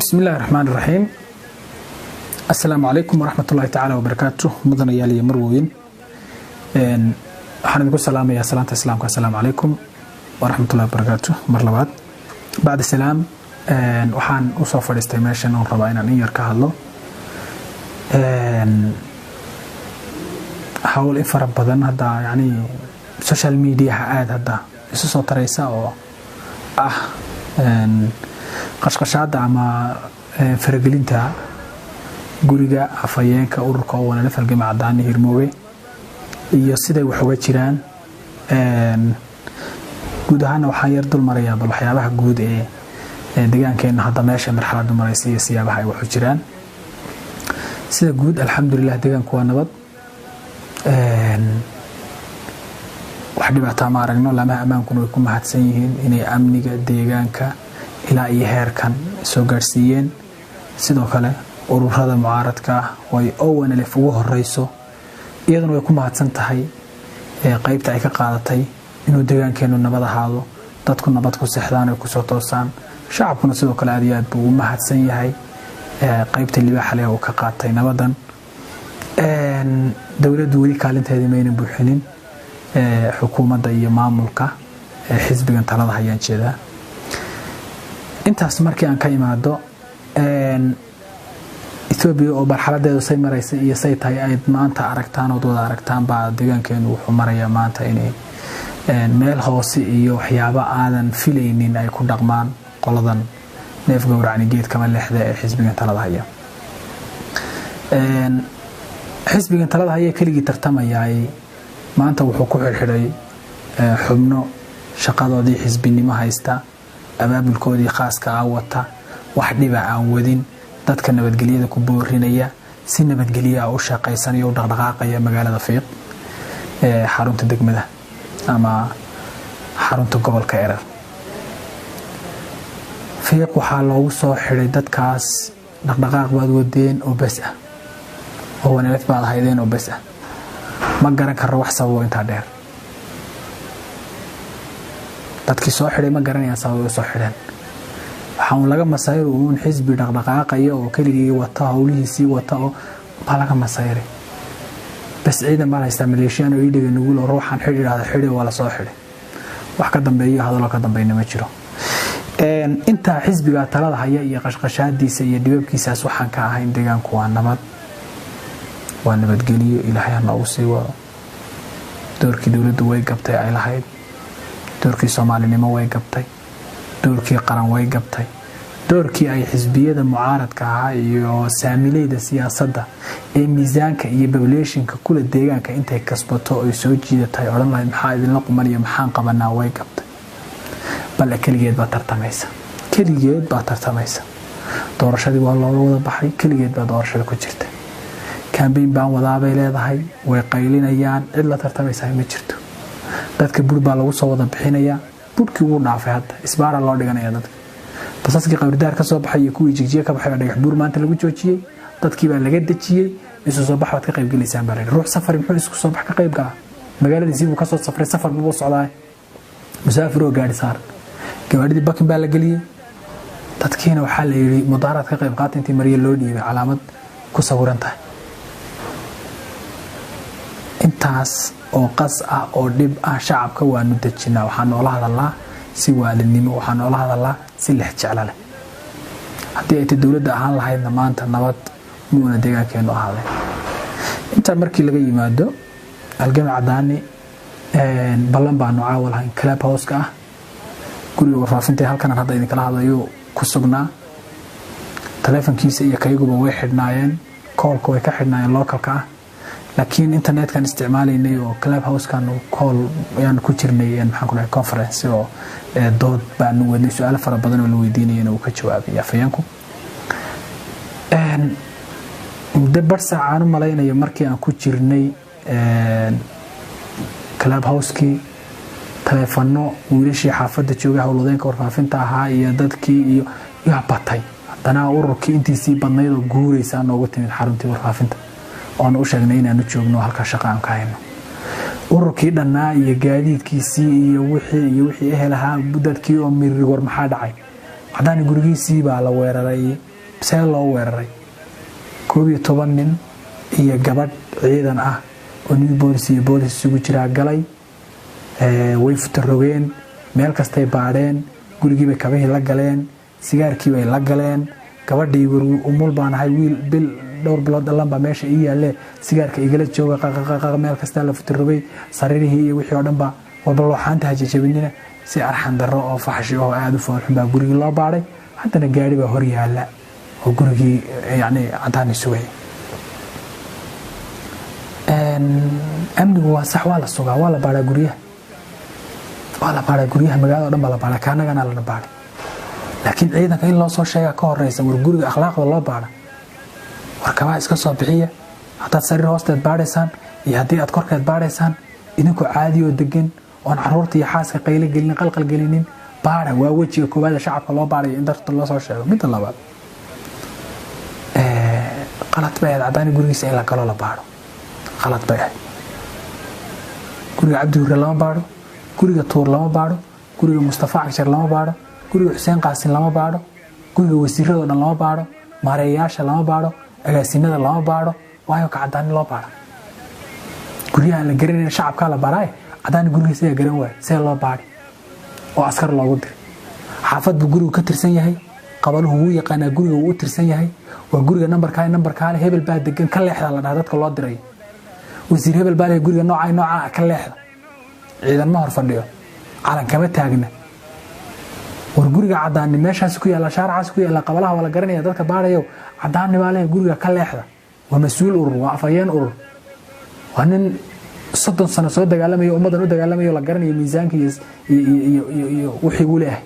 بسم الله الرحمن الرحيم. السلام عليكم ورحمة الله تعالى وبركاته. مدن يالي مروين waxaan idinku salaamayaa salaanta islaamka. Assalaamu calaykum waraxmatullaahi wabarakaatuh. mar labaad bacda salaam waxaan u soo fadhiistay meeshan oo rabaa inaan in yar ka hadlo hawl in fara badan hadda yani social media aad hadda isu soo taraysa oo ah qashqashaada ama faragelinta guriga afayeenka ururka oo wanaag falgama cadaani hirmoowe iyo siday wax uga jiraan guud ahaan waxaan yar dul marayaa bal waxyaabaha guud ee deegaankeena hadda meesha marxaladda maraysa iyo siyaabaha ay wax u jiraan sida guud alxamdulillah deegaanku waa nabad wax dhibaato ma aragno lama amaankuna way ku mahadsan yihiin inay amniga deegaanka ilaa iyo heerkan soo gaarsiiyeen sidoo kale ururada mucaaradka way ONLF ugu horeyso iyaduna way ku mahadsan tahay qaybta ay ka qaadatay inuu deegaankeenu nabad ahaado dadku nabad ku seexdaan oo ku soo toosaan shacabkuna sidoo kale aad iyo aad buu u mahadsan yahay qaybta libaaxa leh oo ka qaatay nabadan dawladdu weli kaalinteedii ma aynan buuxinin xukuumadda iyo maamulka xisbigan talada hayaan jeedaa intaas markii aan ka imaado Ethiopia oo marxaladeedu say maraysa iyo say tahay ay maanta aragtaan oo wada aragtaan baa deegaankeenu wuxuu marayaa maanta inay meel hoose iyo waxyaabo aadan filaynin ay ku dhaqmaan qoladan neef gowracni geed kama leexda ee xisbigan talada haya xisbigan talada haya keligii tartamayay maanta wuxuu ku xirxiray xubno shaqadoodii xisbinimo haysta abaabulkoodii khaaska ah wata wax dhiba aan wadin dadka nabadgelyada ku boorinaya si nabadgelyo u shaqeysanayo u dhaqdhaqaaqaya magaalada Fiiq xarunta degmada ama xarunta gobolka Erar Fiiq waxa loogu soo xiray dadkaas dhaqdhaqaaq baad wadeen oo bas ah oo wanaag baad haydeen oo bas ah ma garan karo wax sababo inta dheer dadkii soo xiray ma garanayaan sababo soo xireen waxaan laga masayro uun xisbi dhaqdhaqaaqaya oo keligii wata hawlihiisii wata oo balaga masayray bas ciidan ma haysta maleeshiyaan oo idhiga nugu loo ruuxan xidhiidhada xidhi wala soo xidhi wax ka dambeeyo hadallo ka dambeeyna ma jiro inta xisbiga talada haya iyo qashqashaadiisa iyo dibabkiisaas waxaan ka ahayn deegaanku waa nabad waa nabadgeliyo ilaahay ha noogu sii wado doorkii dawladdu way gabtay ay lahayd doorkii Soomaalinimo way gabtay doorkii qaran way gabtay doorkii ay xisbiyada mucaaradka ah iyo saamileyda siyaasadda ee miisaanka iyo populationka kula deegaanka intay kasbato oo soo jiidatay oran lahayd maxaa idin la qumaniyo maxaan qabanaa way gabtay bal kaligeed baa tartamaysa doorashadii waa loo wada baxay kaligeed baa doorashada ku jirta campaign baan wadaabay leedahay way qaylinayaan cid la tartamaysa ma jirto dadka bur baa lagu soo wada bixinaya burkii uu dhaafay hadda isbaara loo dhiganaya dadka basaskii qabridaar ka soo baxay kuwii jigjiga ka baxay dhagax buur maanta lagu joojiyay dadkii baa laga dajiyay isu soo baxaad ka qayb galeysaan baa ruux safar muxuu isku soo bax ka qayb galaa magaaladiisii uu ka soo safray safar buu socdaa musaafir oo gaari saar gawaadhidii bakin baa la galiyay dadkiina waxa la yiri mudaarad ka qayb qaatay intii mariya loo dhiibay calaamad ku sawiran tahay intaas oo qas ah oo dib ah shacabka waanu dajinaa waxaan noola hadalnaa si waalidnimo waxaan noola hadalnaa si lex jecel leh hadii ay dawladda ahaan lahaydna maanta nabad muuna deegaankeenu ahaaday inta markii laga yimaado halgama cadaani ballan baan caawal hayn club house ka guriga warfaafinta halkan hadda idin kala hadlayo ku sugnaa telefonkiisa iyo kayguba way xidhnaayeen callka way ka xidhnaayeen localka laakiin internet-kan isticmaalaynay oo club house-kan call ayaan ku jirnay maxaan ku dhahay conference oo dood baan wadnay su'aalo fara badan oo la weydiinayay oo ka jawaabay afayeenku dabar saacaan malaynayo markii aan ku jirnay club house-kii telefono wiilashii xaafadda joogay howlwadeenka warfaafinta ahaa iyo dadkii iyo batay haddana ururkii intiisii badnayd oo guuraysa noogu timid xaruntii warfaafinta oo u sheegnay inaanu joogno halka shaqo aan ka hayno ururkii dhanaa iyo gaadiidkiisii iyo wixii ehelaha budadkii oo mirir war maxaa dhacay cadaani gurigiisii baa la weeraray see loo weeraray 12 nin iyo gabadh ciidan ah oo new police iyo police isugu jira galay way futarogeen meel kastay baadheen gurigii bay kabihii la galeen sigaarkii bay la galeen gabadhii umul baan ahay wiil bil dhowr bilood dhalanba meesha ii yaale sigaarka igala jooga qaqaqaq meel kasta la futarogay sariirihii iyo wixii oo dhan ba walba waxaanta hajajabinina si arxan daro oo faxshi oo aad u foolxun baa gurigii loo baadhay haddana gaari baa hor yaala oo gurigii yani cadaani sugay amnigu waa sax waa la sugaa waa la baadhaa guryaha magaalada oo dhan baa la baadhaa kaanagana lana baadhay laakiin ciidanka in loo soo sheegaa ka horeysa war guriga akhlaaqda loo baadha war kabaa iska soo bixiya haddaad sariir hoosteed baadhaysaan iyo haddii aad korkeed baadhaysaan idinkoo caadi oo degan oon caruurta iyo xaaska qaylo gelinin qalqal gelinin baadha waa wejiga koowaad shacabka loo baadhayo in darta loo soo sheego midda labaad qalad bay ahayd cadaani gurigiisa in la galo la baadho qalad bay ahayd guriga cabdi hurre lama baadho guriga tuur lama baadho guriga mustafa cagshar lama baadho guriga xuseen qaasin lama baadho guriga wasiiradoo dhan lama baadho maareeyayaasha lama baadho agaasimada lama baadho waayo ka cadaani loo baadha guryahan la garanayna shacabkaa la baadhaaye cadaani gurigiisa ayaa garan waaya see loo baadhi oo askar loogu diray xaafad buu gurigu ka tirsan yahay qabaluhu wuu yaqaanaa guriga wuu u tirsan yahay waa guriga nambarkaale hebel baa degan ka leexda la dhaha dadka loo diray wasiir hebel baa leh guriga noocaa ka leexda ciidan ma hor fadhiyo calan kama taagna war guriga cadaani meeshaas ku yaala shaaracaas ku yaala qabalaha wala garanaya dadka baadhayo cadaani baa leh guriga ka leexda waa mas'uul urur waa afayeen urur waa nin 30 sano soo dagaalamayo ummadan u dagaalamayo la garanayo miisaanka iyo wixii uu leeyahay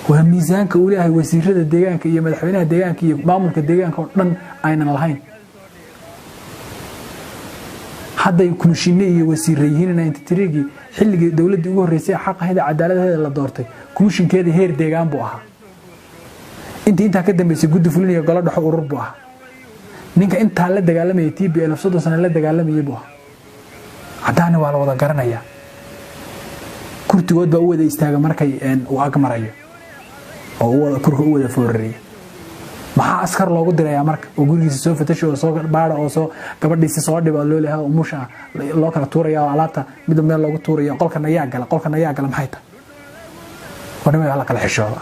waa miisaanka uu leeyahay wasiirada deegaanka iyo madaxweynaha deegaanka iyo maamulka deegaanka oo dhan aynan lahayn hadday kumishiine iyo wasiirayhiin 93gii xilligii dawladda ugu horeysay xaq ahayd cadaaladda la doortay kumishinkeeda heer deegaan buu ahaa inta ka dambeysay guddi fulinayo golo dhaxo urur buu ahaa ninka inta la dagaalamay TPL 30 sano la dagaalamay buu ahaa cadaani waa la wada garanaya kurtigood baa u wada istaaga markay uu ag marayo oo uu wada kurka u wada foorariyo maxaa askar loogu dirayaa marka oo gurigiisa soo fatasho oo soo baadha oo soo gabadhiisa soo dhibo loo leeyahay oo musha loo kala tuuraya oo alaabta mid meel loogu tuurayo qolkan ayaa gala maxay tahay wadama la kala xishoodo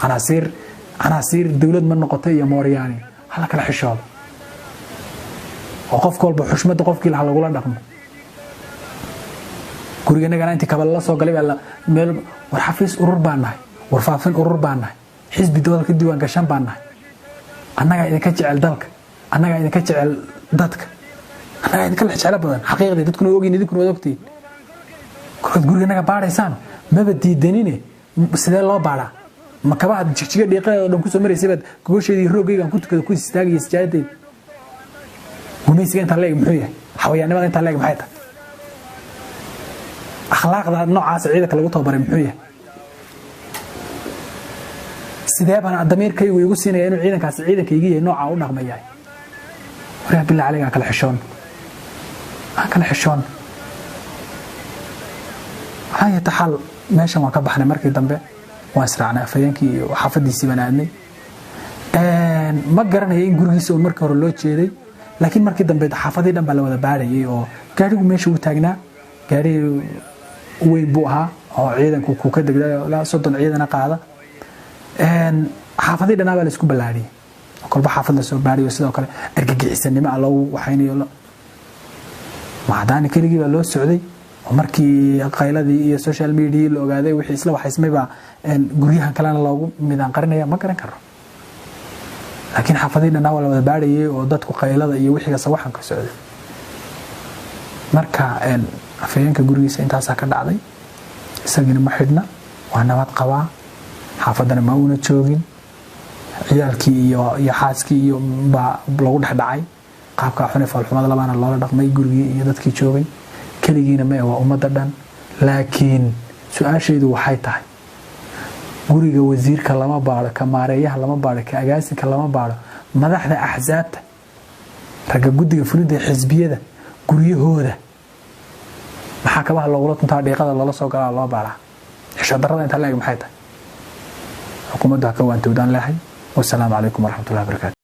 anaasiir dawlad ma noqotay iyo mooryaani hala kala xishoodo oo qof walba xushmada qofkii la lagula dhaqmo guriganaga intii kabal la soo galay meel war xafiis urur baanahay war faafin urur baanahay xisbi dawladka diiwaan gashan baanahay annaga idinka jecel dalka annaga idinka jecel dadka annaga idinka jecel badan xaqiiqdii dadkuna ogeen idinkuna wada ogtiin guriganaga baadhaysaan maba diidanine sidee loo baadhaa ma kabaha jigjiga dhiiqeeda oo dhan ku soo maraysay bad gogosheedii roogaygan ku tukada ku istaagay sijaadada gumaysiga inta leeg muxuu yahay xawayaanimada inta leeg maxay tahay akhlaaqda noocaas ciidanka lagu tababaray muxuu yahay sidee baan damiirkaygu igu siinaya inuu ciidankaas ciidankayga yahay nooca u dhaqmayahay waraa bilaa caliga kala xishoon waxay taxal meeshan waan ka baxnay markii dambe waan israacnay afayeenkii iyo xaafadiisii baan aadnay ma garanayo in gurigiisa uu markii hore loo jeeday laakiin markii dambe xaafadii dhan baa la wada baadhayay oo gaarigu meesha uu taagnaa gaari weyn buu ahaa oo ciidanku ku ka degday 30 ciidana qaada xaafadii dhanaa baa la isku balaadhiyay kolba xaafad la soo baadhiyo sidoo kale argagixisanimo loo waxaynayo macdaani keligii baa loo socday oo markii qayladii iyo social media la ogaaday wixii isla waxaysmay baa guryahan kalena loogu midaan qarinaya ma garan karo laakiin xaafadii dhanaa waa la wada baadhayay oo dadku qaylada iyo wixii sawaxan ka socday marka afayeenka gurigiisa intaas ka dhacday isagina ma xidhna waa nabad qabaa xaafadana ma una joogin ciyaalkii iyo xaaskii iyo baa lagu dhaxdhacay qaabka xunay falxumada labaana loola dhaqmay gurigii iyo dadkii joogay kaligiina ma waa umada dhan laakiin su'aasheedu waxay tahay guriga wasiirka lama baaro ka maareeyaha lama baaro ka agaasinka lama baaro madaxda axsaabta raga gudiga fulinta xisbiyada guriyahooda maxaa kabaha loogu tuntaa dhiiqada lala soo galaa loo baaraa xisho darrada inta leeg maxay tahay xukuumadda ka waantowdaan lahay. Wassalaamu calaykum waraxmatullaahi wabarakaatu.